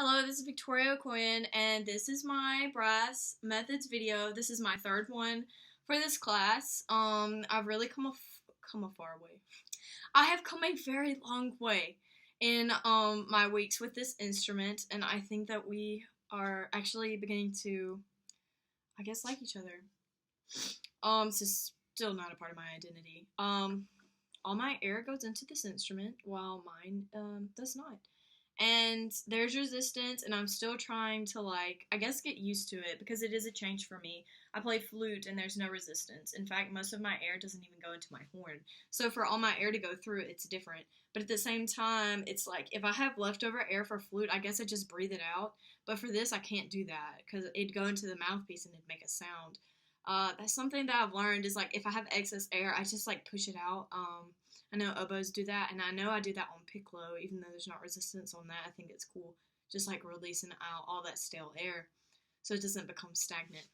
Hello, this is Victoria Okoyen, and this is my brass methods video. This is my third one for this class. I've really come a far way. I have come a very long way in my weeks with this instrument, and I think that we are actually beginning to, I guess, like each other. This is still not a part of my identity. All my air goes into this instrument, while mine does not. And there's resistance, and I'm still trying to, I guess get used to it, because it is a change for me. I play flute, and there's no resistance. In fact, most of my air doesn't even go into my horn. So for all my air to go through, it's different. But at the same time, it's like, if I have leftover air for flute, I guess I just breathe it out. But for this, I can't do that, because it'd go into the mouthpiece, and it'd make a sound. That's something that I've learned, is, if I have excess air, I just, push it out. I know oboes do that, and I know I do that on piccolo, even though there's not resistance on that. I think it's cool, just releasing out all that stale air so it doesn't become stagnant.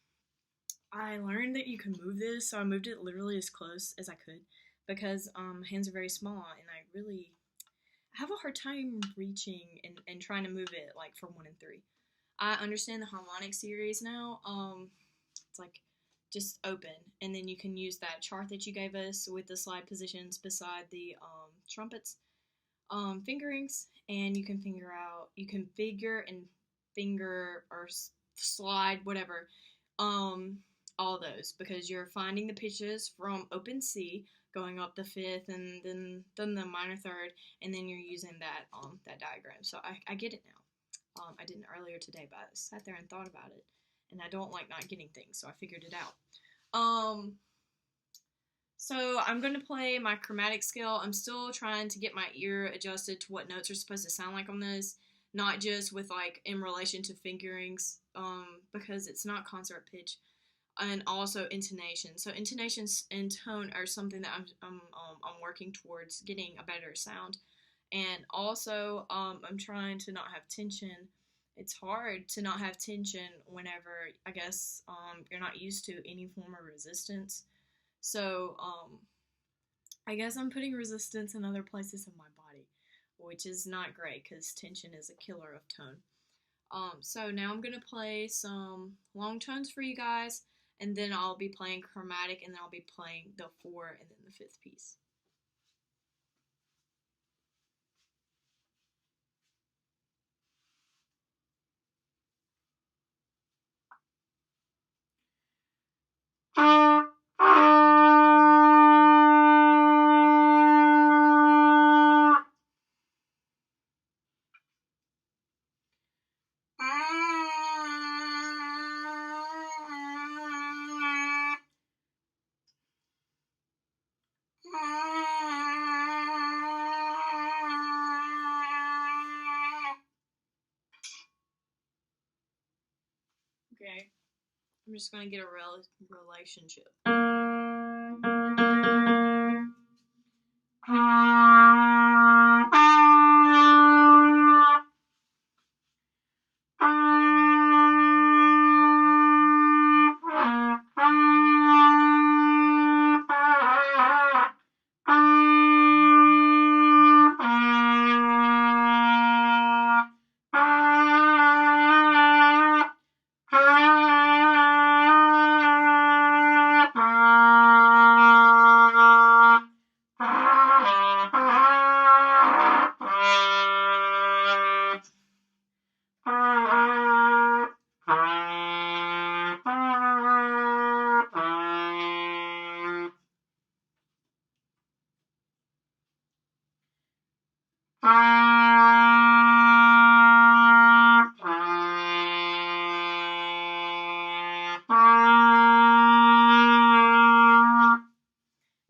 I learned that you can move this, so I moved it literally as close as I could, because my hands are very small, and I really have a hard time reaching and trying to move it, from 1 and 3. I understand the harmonic series now. It's just open, and then you can use that chart that you gave us with the slide positions beside the trumpets fingerings, and you can figure and finger or slide, whatever, all those, because you're finding the pitches from open C going up the 5th and then the minor 3rd, and then you're using that that diagram. So I get it now. I didn't earlier today, but I sat there and thought about it. And I don't like not getting things, so I figured it out. So I'm going to play my chromatic scale. I'm still trying to get my ear adjusted to what notes are supposed to sound like on this, not just with, in relation to fingerings, because it's not concert pitch, and also intonation. So intonations and tone are something that I'm working towards getting a better sound. And also, I'm trying to not have tension. It's hard to not have tension whenever, I guess, you're not used to any form of resistance. So, I guess I'm putting resistance in other places in my body, which is not great, because tension is a killer of tone. So now I'm going to play some long tones for you guys, and then I'll be playing chromatic, and then I'll be playing the 4 and then the 5th piece. Okay, I'm just going to get a relationship.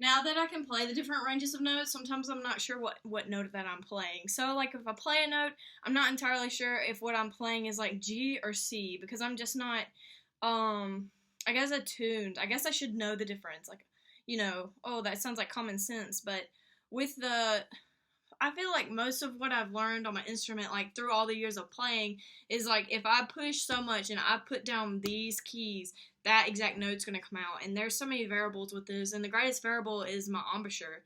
Now that I can play the different ranges of notes, sometimes I'm not sure what note that I'm playing. So, if I play a note, I'm not entirely sure if what I'm playing is, G or C, because I'm just not, I guess, attuned. I guess I should know the difference. Oh, that sounds like common sense, but with I feel like most of what I've learned on my instrument, through all the years of playing, is if I push so much and I put down these keys, that exact note's going to come out. And there's so many variables with this, and the greatest variable is my embouchure.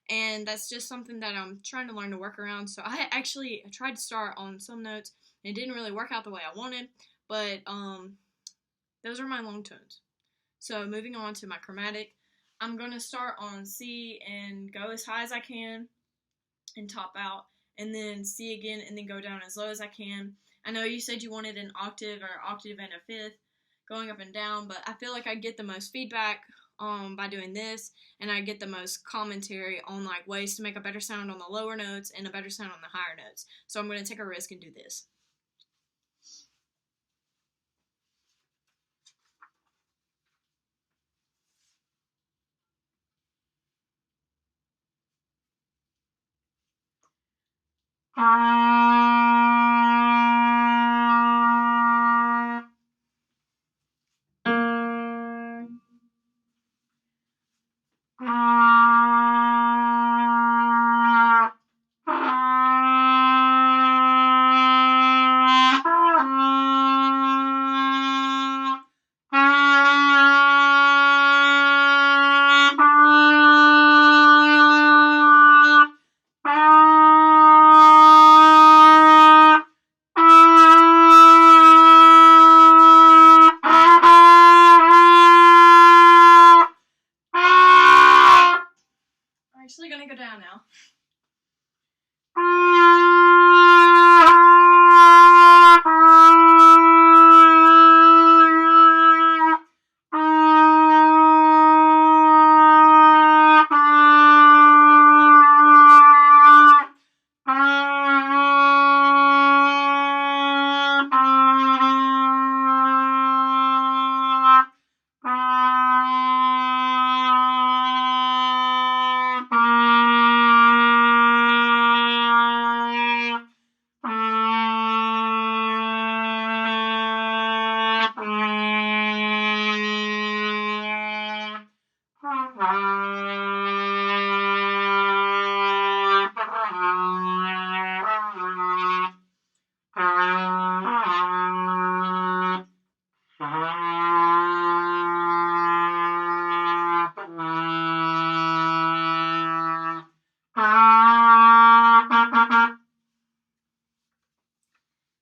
and that's just something that I'm trying to learn to work around. So I tried to start on some notes, and it didn't really work out the way I wanted, but those are my long tones. So moving on to my chromatic, I'm going to start on C and go as high as I can and top out, and then C again, and then go down as low as I can. I know you said you wanted an octave or octave and a fifth going up and down, but I feel like I get the most feedback by doing this, and I get the most commentary on like ways to make a better sound on the lower notes and a better sound on the higher notes. So I'm going to take a risk and do this. I'm actually going to go down now.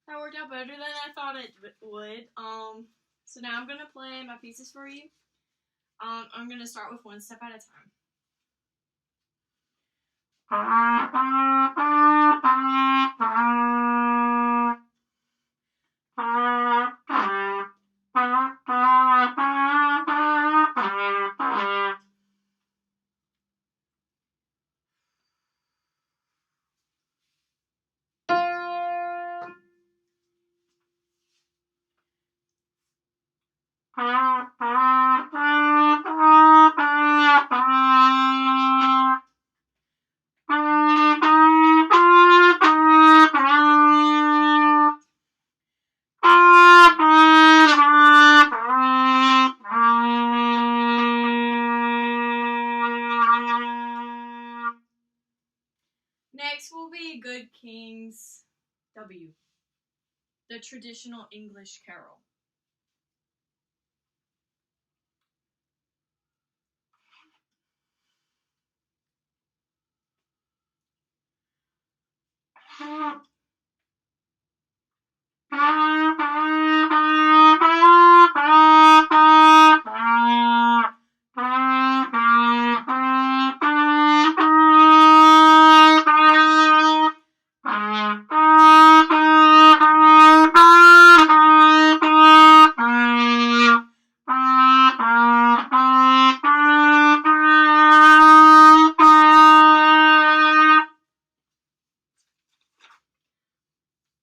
That worked out better than I thought it would. So now I'm gonna play my pieces for you. I'm gonna start with one step at a time. Next will be Good King's W, the traditional English carol.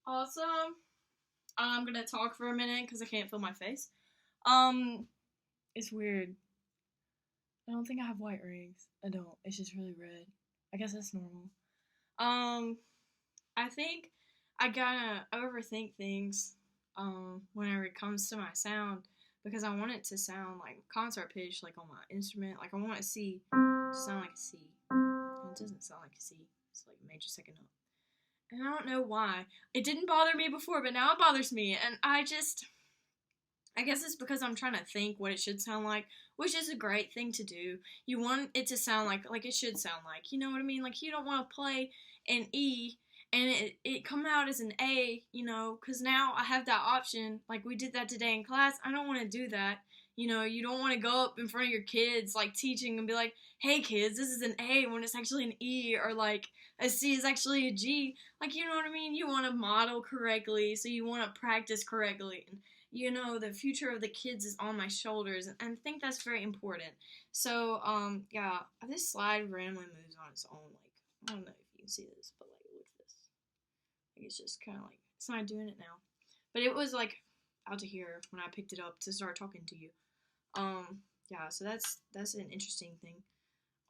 Also, I'm gonna talk for a minute because I can't feel my face. It's weird. I don't think I have white rings. I don't. It's just really red. I guess that's normal. I think I gotta overthink things whenever it comes to my sound, because I want it to sound like concert pitch, like on my instrument. Like I want a C to sound like a C. And it doesn't sound like a C. It's like a major second note. And I don't know why. It didn't bother me before, but now it bothers me. And I I guess it's because I'm trying to think what it should sound like, which is a great thing to do. You want it to sound like it should sound like. You know what I mean? Like, you don't want to play an E and it come out as an A, you know, because now I have that option. Like, we did that today in class. I don't want to do that. You know, you don't want to go up in front of your kids, like, teaching and be like, hey, kids, this is an A when it's actually an E, or, like, a C is actually a G. Like, you know what I mean? You want to model correctly, so you want to practice correctly. And, you know, the future of the kids is on my shoulders, and I think that's very important. So, yeah, this slide randomly moves on its own. Like, I don't know if you can see this, but, like, look at this. Like, it's just kind of like, it's not doing it now. But it was, like, out to here when I picked it up to start talking to you. Yeah, so that's an interesting thing.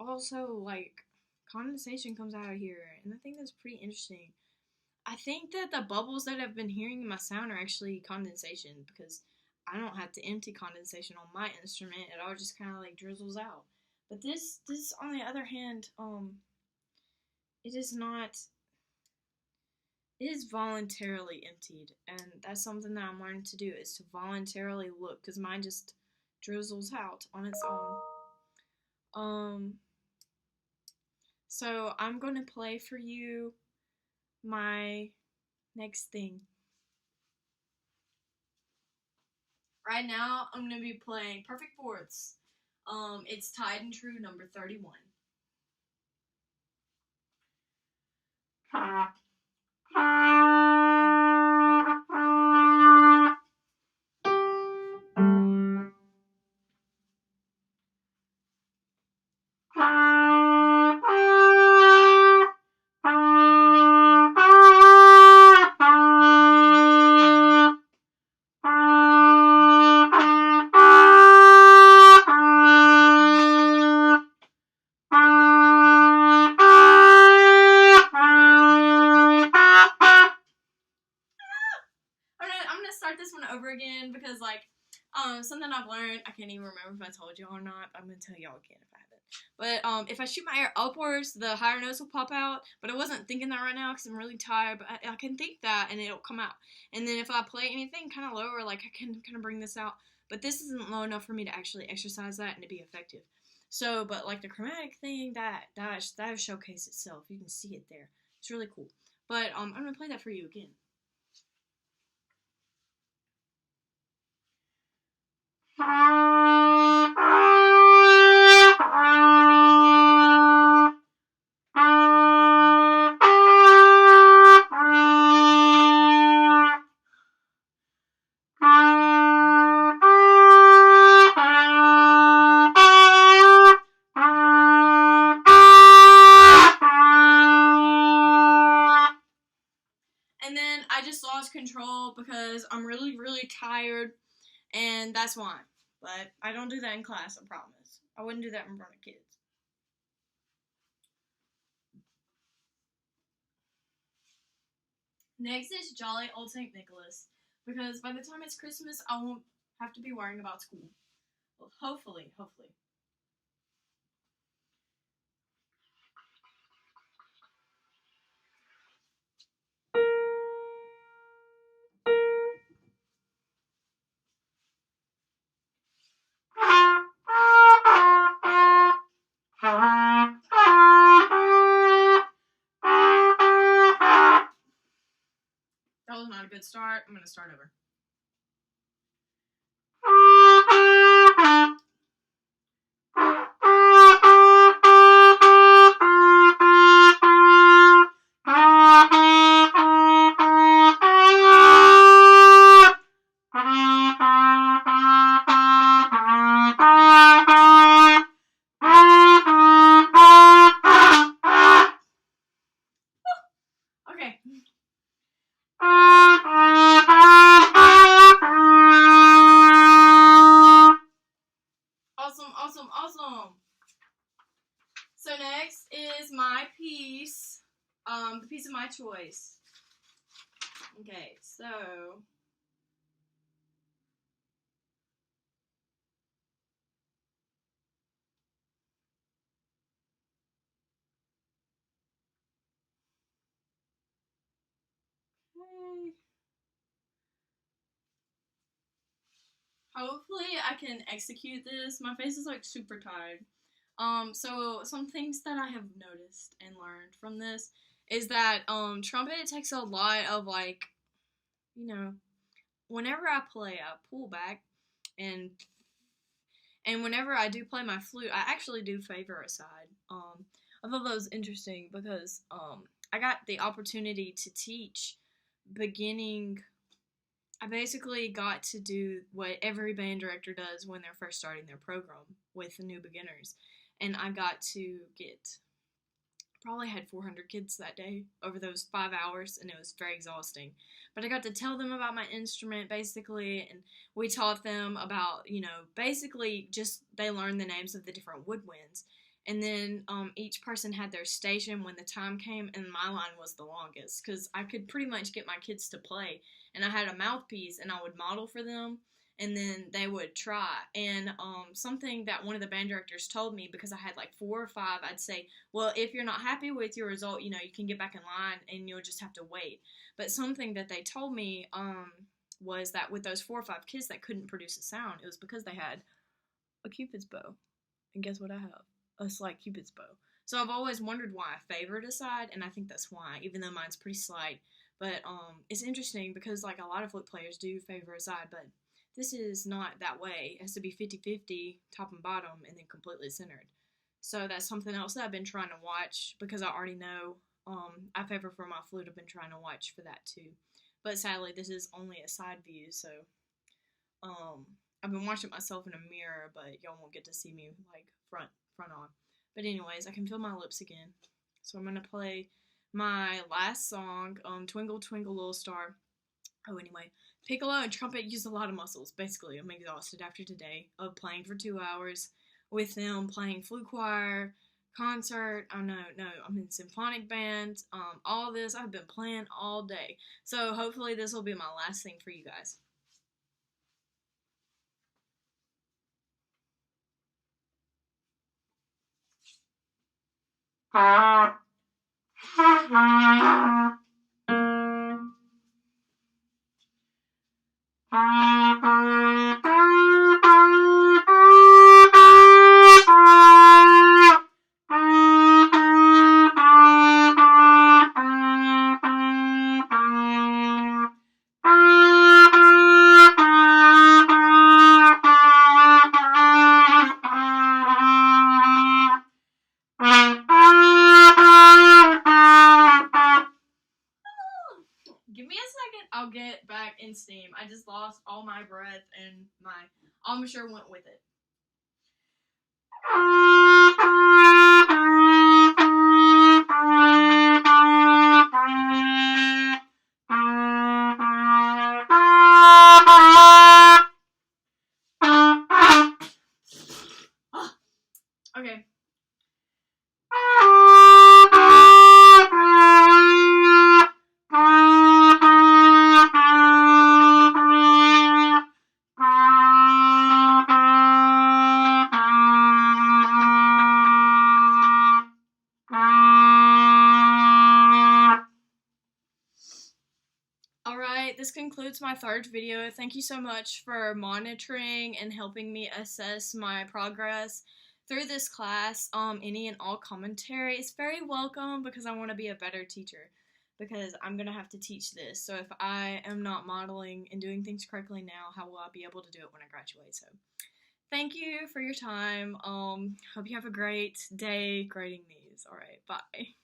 Also, like, condensation comes out of here, and I think that's pretty interesting. I think that the bubbles that I've been hearing in my sound are actually condensation, because I don't have to empty condensation on my instrument. It all just kind of like drizzles out. But this on the other hand, it is not. It is voluntarily emptied, and that's something that I'm learning to do, is to voluntarily look, because mine just drizzles out on its own. So I'm going to play for you my next thing. Right now, I'm going to be playing Perfect Fourths. It's Tied and True number 31. I'm gonna start this one over again because, like, something I've learned. I can't even remember if I told you or not. I'm gonna tell y'all again if I haven't. But if I shoot my air upwards, the higher notes will pop out. But I wasn't thinking that right now because I'm really tired. But I can think that and it'll come out. And then if I play anything kind of lower, like, I can kind of bring this out. But this isn't low enough for me to actually exercise that and to be effective. So, but like the chromatic thing, that showcase itself. You can see it there. It's really cool. But I'm gonna play that for you again. And then I just lost control because I'm really, really tired, and that's why. But I don't do that in class, I promise. I wouldn't do that in front of kids. Next is Jolly Old St. Nicholas, because by the time it's Christmas, I won't have to be worrying about school. Well, hopefully, hopefully. That was not a good start. I'm going to start over. Okay. Awesome, awesome, awesome. So next is my piece, the piece of my choice. Okay, so okay. Hopefully I can execute this. My face is like super tired. So some things that I have noticed and learned from this is that trumpet takes a lot of like, you know, whenever I play, I pull back, and whenever I do play my flute, I actually do favor a side. I thought that was interesting because I got the opportunity to teach beginning. I basically got to do what every band director does when they're first starting their program with the new beginners, and I got to get probably had 400 kids that day over those 5 hours, and it was very exhausting. But I got to tell them about my instrument basically, and we taught them about, basically just they learned the names of the different woodwinds. And then each person had their station when the time came, and my line was the longest because I could pretty much get my kids to play. And I had a mouthpiece, and I would model for them, and then they would try. And something that one of the band directors told me, because I had like 4 or 5, I'd say, well, if you're not happy with your result, you can get back in line and you'll just have to wait. But something that they told me was that with those 4 or 5 kids that couldn't produce a sound, it was because they had a Cupid's bow. And guess what I have? A slight Cupid's bow. So I've always wondered why I favored a side, and I think that's why, even though mine's pretty slight. But it's interesting because like a lot of flute players do favor a side, but this is not that way. It has to be 50-50, top and bottom, and then completely centered. So that's something else that I've been trying to watch because I already know I favor for my flute. I've been trying to watch for that too. But sadly, this is only a side view, so I've been watching myself in a mirror, but y'all won't get to see me like front on. But anyways, I can feel my lips again. So I'm going to play my last song, Twinkle Twinkle Little Star. Oh, anyway, piccolo and trumpet use a lot of muscles. Basically, I'm exhausted after today of playing for 2 hours with them, playing flute choir, concert. Oh, no, I'm in symphonic band. All this, I've been playing all day. So hopefully this will be my last thing for you guys. Give me a second. I'll get back in steam. I just lost all my breath and my embouchure went with it. Okay. Alright, this concludes my 3rd video. Thank you so much for monitoring and helping me assess my progress through this class. Any and all commentary is very welcome because I want to be a better teacher, because I'm going to have to teach this. So if I am not modeling and doing things correctly now, how will I be able to do it when I graduate? So thank you for your time. Hope you have a great day grading these. Alright, bye.